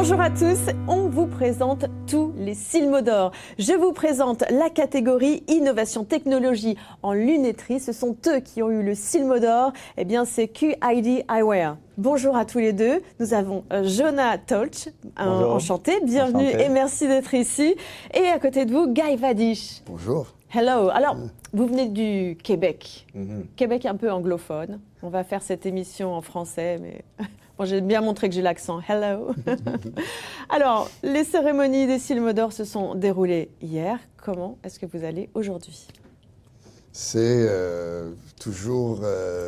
Bonjour à tous, on vous présente tous les Silmodor. Je vous présente la catégorie Innovation Technologie en lunetterie. Ce sont eux qui ont eu le Silmodor, eh bien c'est QID Eyewear. Bonjour à tous les deux, nous avons Jonah Tolch, enchanté, bienvenue et merci d'être ici. Et à côté de vous, Guy Vadish. Bonjour. Hello, alors vous venez du Québec, Québec un peu anglophone. On va faire cette émission en français, mais... Bon, j'ai bien montré que j'ai l'accent. Hello. Alors, les cérémonies des Silmodor se sont déroulées hier. Comment est-ce que vous allez aujourd'hui? C'est toujours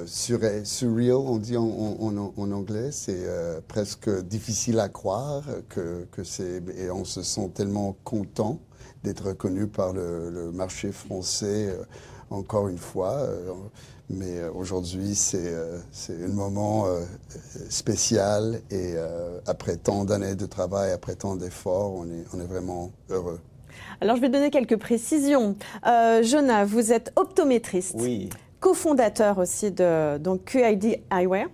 surreal, on dit en anglais. C'est presque difficile à croire que c'est... Et on se sent tellement content d'être reconnu par le marché français encore une fois. Mais aujourd'hui, c'est un moment spécial et après tant d'années de travail, après tant d'efforts, on est vraiment heureux. Alors, je vais donner quelques précisions. Jonah, vous êtes optométriste, oui. cofondateur aussi de donc, QID Eyewear.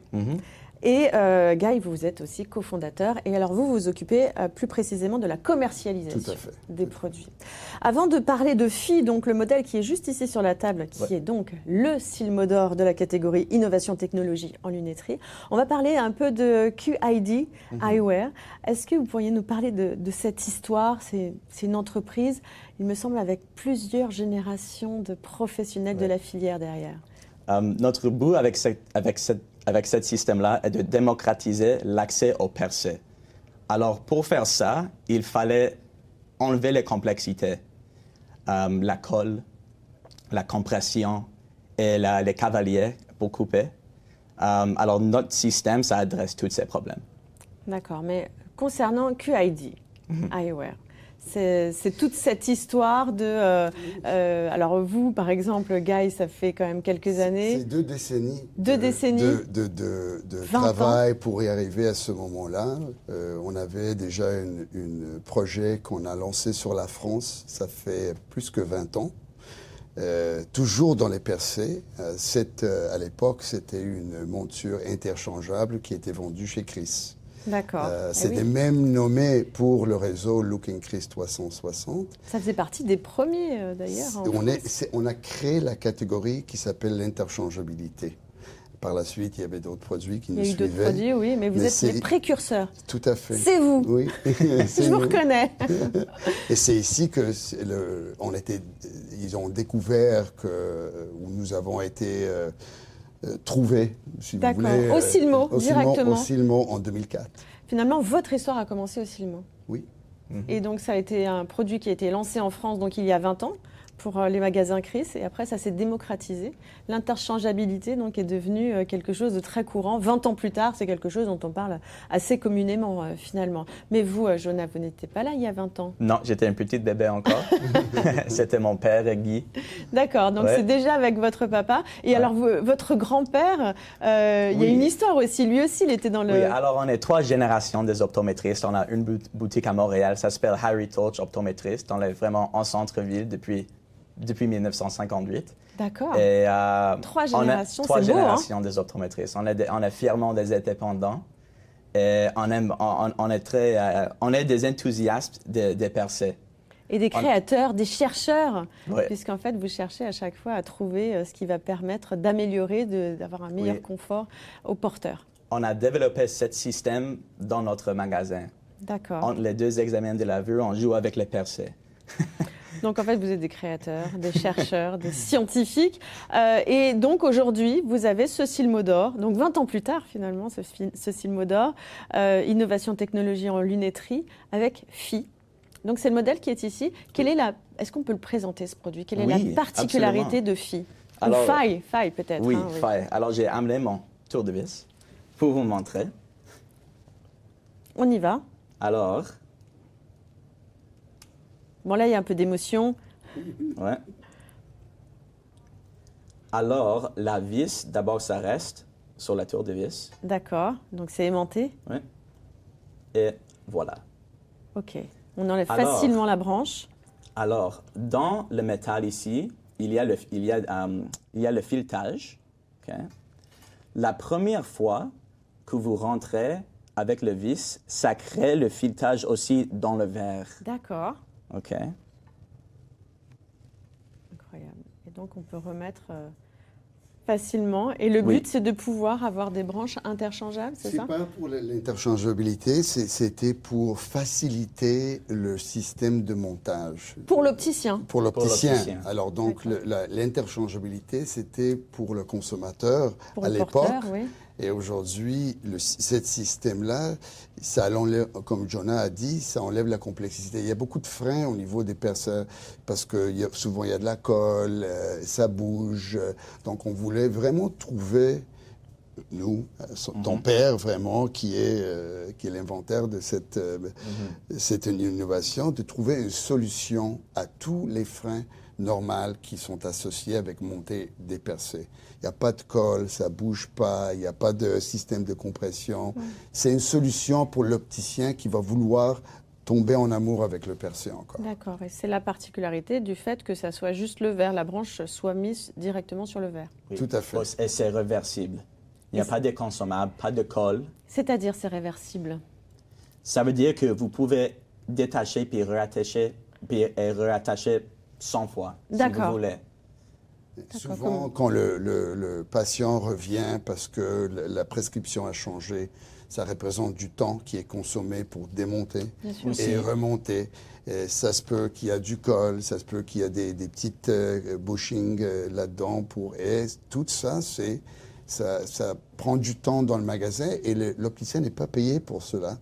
Et Guy, vous êtes aussi cofondateur. Et alors, vous vous occupez plus précisément de la commercialisation des produits. Avant de parler de FI, donc le modèle qui est juste ici sur la table, qui est donc le Silmodor de la catégorie Innovation Technologie en lunetterie, on va parler un peu de QID Eyewear. Est-ce que vous pourriez nous parler de cette histoire? C'est une entreprise, il me semble, avec plusieurs générations de professionnels de la filière derrière. Notre but avec ce système-là est de démocratiser l'accès aux percées. Alors, pour faire ça, il fallait enlever les complexités. La colle, la compression et les cavaliers pour couper. Alors, notre système, ça adresse tous ces problèmes. D'accord, mais concernant QID Eyewear, c'est toute cette histoire de... alors vous, par exemple, Guy, ça fait quand même quelques années. C'est 2 décennies. 2 décennies. De travail pour y arriver à ce moment-là. On avait déjà un projet qu'on a lancé sur la France, ça fait plus que 20 ans. Toujours dans les percées. À l'époque, c'était une monture interchangeable qui était vendue chez Chris. D'accord. C'était même nommé pour le réseau Looking Chris 360. Ça faisait partie des premiers, d'ailleurs. On a créé la catégorie qui s'appelle l'interchangeabilité. Par la suite, il y avait d'autres produits qui nous suivaient. Il y a eu d'autres produits, oui, mais vous êtes les précurseurs. Tout à fait. C'est vous. Oui. Je vous reconnais. Et c'est ici que ils ont découvert où nous avons été trouvés, si vous voulez. Au Silmo, directement. Au Silmo en 2004. Finalement, votre histoire a commencé au Silmo. Oui. Et donc, ça a été un produit qui a été lancé en France donc, il y a 20 ans pour les magasins Chris. Et après, ça s'est démocratisé. L'interchangeabilité donc, est devenue quelque chose de très courant. 20 ans plus tard, c'est quelque chose dont on parle assez communément, finalement. Mais vous, Jonah, vous n'étiez pas là il y a 20 ans? Non, j'étais un petit bébé encore. C'était mon père, Guy. D'accord, donc c'est déjà avec votre papa. Et alors, votre grand-père, il y a une histoire aussi. Lui aussi, il était dans le... Oui, alors on est 3 générations des optométristes. On a une boutique à Montréal, ça s'appelle Harry Tolch Optométriste. On est vraiment en centre-ville depuis 1958. D'accord. 3 générations, c'est beau, générations hein? des optométristes. On est fièrement des indépendants. Et on est des enthousiastes des percées. Et des créateurs, des chercheurs, oui. Puisqu'en fait, vous cherchez à chaque fois à trouver ce qui va permettre d'améliorer, d'avoir un meilleur confort aux porteurs. On a développé ce système dans notre magasin. D'accord. Entre les 2 examens de la vue, on joue avec les percées. Donc, en fait, vous êtes des créateurs, des chercheurs, des scientifiques. Et donc, aujourd'hui, vous avez ce Silmodor. Donc, 20 ans plus tard, finalement, ce Silmodor, Innovation Technologie en lunetterie, avec FI. Donc, c'est le modèle qui est ici. Est-ce qu'on peut le présenter, ce produit? Quelle est la particularité de FI? Ou faille peut-être. Oui, faille. Alors, j'ai amené mon tour de vis pour vous montrer. On y va. Alors... Bon, là, il y a un peu d'émotion. Ouais. Alors, la vis, d'abord, ça reste sur la tour de vis. D'accord. Donc, c'est aimanté. Oui. Et voilà. OK. On enlève facilement la branche. Alors, dans le métal ici, il y a le filetage. Okay? La première fois que vous rentrez avec le vis, ça crée le filetage aussi dans le verre. D'accord. OK. Incroyable. Et donc, on peut remettre facilement. Et le but, c'est de pouvoir avoir des branches interchangeables, c'est ça? C'est pas pour l'interchangeabilité, c'était pour faciliter le système de montage. Pour l'opticien? Pour l'opticien. Alors, donc, l'interchangeabilité, c'était pour le consommateur à l'époque. Oui. Et aujourd'hui, ce système-là, ça enlève, comme Jonah a dit, ça enlève la complexité. Il y a beaucoup de freins au niveau des personnes, parce que souvent il y a de la colle, ça bouge. Donc on voulait vraiment trouver, nous, ton père vraiment, qui est l'inventeur de cette innovation, de trouver une solution à tous les freins normaux qui sont associés avec monter des percées. Il n'y a pas de colle, ça ne bouge pas, il n'y a pas de système de compression. C'est une solution pour l'opticien qui va vouloir tomber en amour avec le percé encore. D'accord, et c'est la particularité du fait que ça soit juste le verre, la branche soit mise directement sur le verre. Oui. Tout à fait. Et c'est réversible. Il n'y a pas de consommable, pas de colle. C'est-à-dire c'est réversible? Ça veut dire que vous pouvez détacher puis réattacher 100 fois, si vous voulez. Souvent, quand le patient revient parce que la prescription a changé, ça représente du temps qui est consommé pour démonter et remonter. Et ça se peut qu'il y a du col, ça se peut qu'il y a des petites bushings là-dedans. Et tout ça, ça prend du temps dans le magasin et l'opticien n'est pas payé pour cela.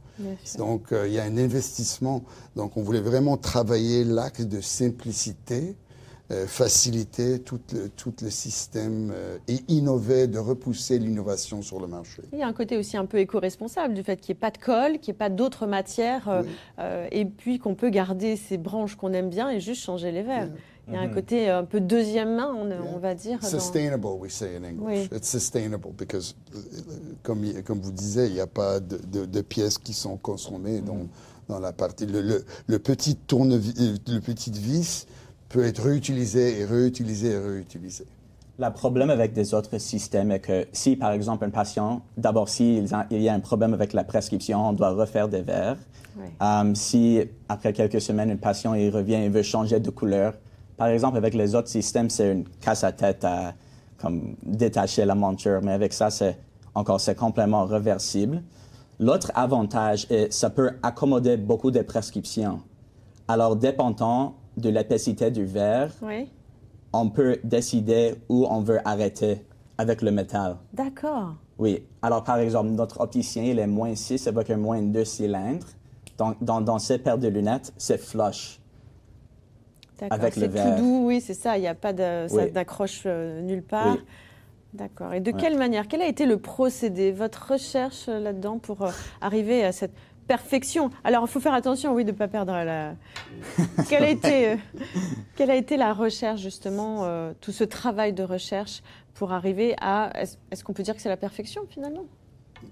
Donc, il y a un investissement. Donc, on voulait vraiment travailler l'axe de simplicité, faciliter tout le système et innover, de repousser l'innovation sur le marché. Il y a un côté aussi un peu éco-responsable du fait qu'il n'y ait pas de colle, qu'il n'y ait pas d'autres matières et puis qu'on peut garder ces branches qu'on aime bien et juste changer les verres. Il y a un côté un peu deuxième main, on va dire. Sustainable, we say in English. It's sustainable because, comme vous disiez, il n'y a pas de pièces qui sont consommées dans la partie. Le petit vis peut être réutilisé et réutilisé et réutilisé. Le problème avec des autres systèmes est que si, par exemple, un patient, d'abord, s'il y a un problème avec la prescription, on doit refaire des verres. Si, après quelques semaines, un patient il revient et veut changer de couleur, par exemple, avec les autres systèmes, c'est une casse à tête à comme, détacher la monture, mais avec ça, c'est complètement réversible. L'autre avantage est ça peut accommoder beaucoup de prescriptions. Alors, dépendant de l'épaissité du verre, on peut décider où on veut arrêter avec le métal. D'accord. Oui. Alors, par exemple, notre opticien, il est -6 avec un -2 cylindres. Donc, dans ces paires de lunettes, c'est flush. Avec le verre. C'est tout doux, oui, c'est ça. Il n'y a pas ça d'accroche nulle part. Oui. D'accord. Et de quelle manière? Quel a été le procédé, votre recherche là-dedans pour arriver à cette perfection? Alors, il faut faire attention, oui, de ne pas perdre la... Quelle a été la recherche, justement, tout ce travail de recherche pour arriver à... Est-ce qu'on peut dire que c'est la perfection, finalement?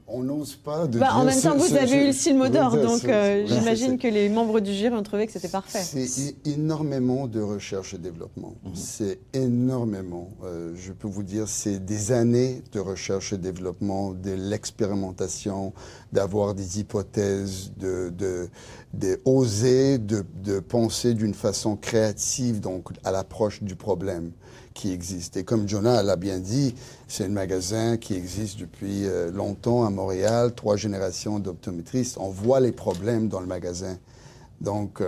On n'ose pas de dire... En même temps, vous avez eu le Silmo d'or, donc j'imagine que les membres du jury ont trouvé que c'était parfait. C'est énormément de recherche et développement. C'est énormément. Je peux vous dire, c'est des années de recherche et développement, de l'expérimentation, d'avoir des hypothèses, d'oser, de penser d'une façon créative, donc à l'approche du problème qui existe. Et comme Jonah l'a bien dit, c'est un magasin qui existe depuis longtemps à Montréal, 3 générations d'optométristes. On voit les problèmes dans le magasin. Donc,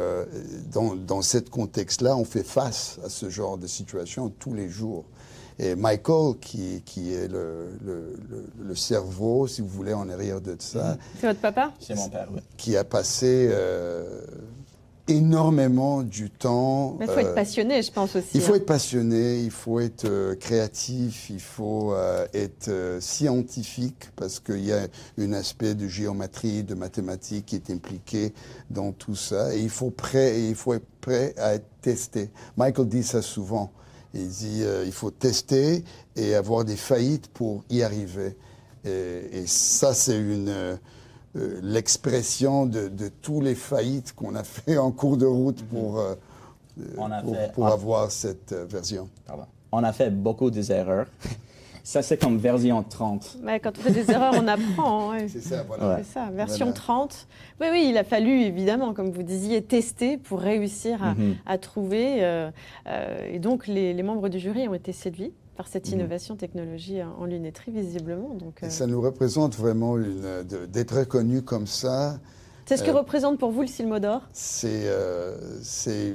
dans ce contexte-là, on fait face à ce genre de situation tous les jours. Et Michael, qui est le cerveau, si vous voulez, en arrière de ça. C'est votre papa? C'est mon père, oui. Qui a passé énormément du temps. Mais il faut être passionné, je pense aussi. Il faut être passionné, il faut être créatif, il faut être scientifique parce qu'il y a un aspect de géométrie, de mathématiques qui est impliqué dans tout ça. Et il faut être prêt à être testé. Michael dit ça souvent. Il dit il faut tester et avoir des faillites pour y arriver. Et ça, c'est l'expression de tous les faillites qu'on a fait en cours de route pour avoir cette version. On a fait beaucoup d'erreurs. Ça, c'est comme version 30. Ouais, quand on fait des erreurs, on apprend. Ouais. C'est ça, voilà. Ouais. C'est ça, version Voilà. 30. Oui, oui, il a fallu, évidemment, comme vous disiez, tester pour réussir à trouver. Et donc, les membres du jury ont été séduits par cette innovation technologie en lunetterie, visiblement. Donc, Et ça nous représente vraiment d'être reconnu comme ça. c'est ce que représente pour vous le Silmo d'Or? C'est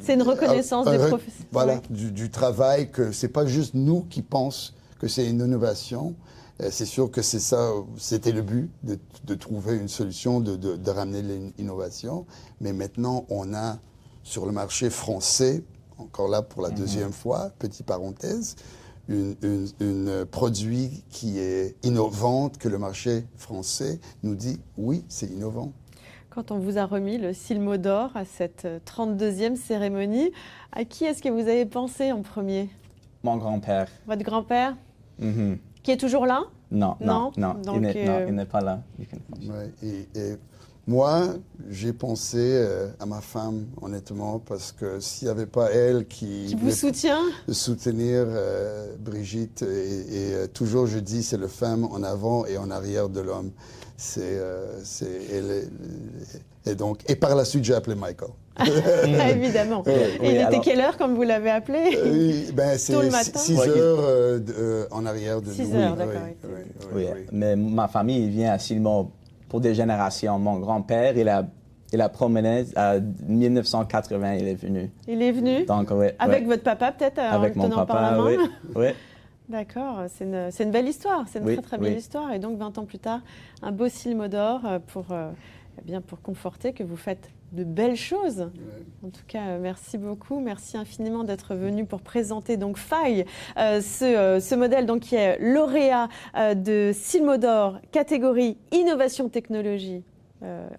une reconnaissance des professeurs. Voilà, Ouais. du travail, que c'est pas juste nous qui pensons que c'est une innovation. C'est sûr que c'est ça, c'était le but, de trouver une solution, de ramener l'innovation. Mais maintenant, on a sur le marché français, encore là pour la deuxième fois, petite parenthèse, un produit qui est innovant, que le marché français nous dit oui, c'est innovant. Quand on vous a remis le Silmo d'Or à cette 32e cérémonie, à qui est-ce que vous avez pensé en premier? Mon grand-père. Votre grand-père, qui est toujours là? Non, Non, non, donc, il n'est pas là. Ouais, et moi, j'ai pensé à ma femme, honnêtement, parce que s'il n'y avait pas elle qui vous soutient? soutenir Brigitte, et toujours je dis, c'est la femme en avant et en arrière de l'homme. Et par la suite, j'ai appelé Michael. Évidemment. Et il était quelle heure quand vous l'avez appelé? C'est Tôt le matin? 6 heures en arrière de nous. 6 heures, d'accord. Oui, mais ma famille vient à Silmo pour des générations. Mon grand-père, il a promené en 1980, il est venu. Il est venu? Donc, oui, avec votre papa, peut-être, avec mon tenant papa, par la main? oui. Oui. D'accord, c'est une belle histoire, c'est une très très belle histoire. Et donc 20 ans plus tard, un beau Silmo d'Or pour conforter que vous faites de belles choses. En tout cas, merci beaucoup, merci infiniment d'être venu pour présenter donc Faille, ce modèle donc qui est lauréat de Silmo d'Or catégorie innovation technologie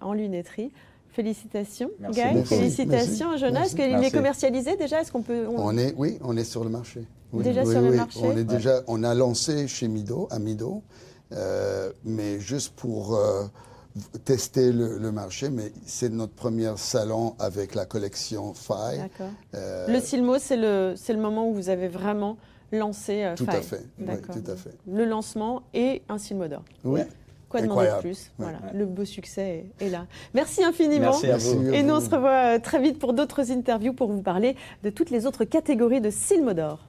en lunetterie. Félicitations, Merci Guy. beaucoup. Félicitations, Merci. Jonas. Est-ce qu'il est Merci. commercialisé déjà? Est-ce qu'on peut Oui, on est sur le marché. Oui, Déjà sur le marché? On a lancé chez Mido, à Mido, mais juste pour tester le marché. Mais c'est notre premier salon avec la collection Faille. D'accord. Le Silmo, c'est le moment où vous avez vraiment lancé Tout Faille. à fait. Oui, D'accord. tout à fait. Le lancement et un Silmo d'Or. Oui. Quoi demander de Incroyable. plus? Voilà, le beau succès est là. Merci infiniment. Merci à vous. Et nous, on se revoit très vite pour d'autres interviews pour vous parler de toutes les autres catégories de Silmo d'Or.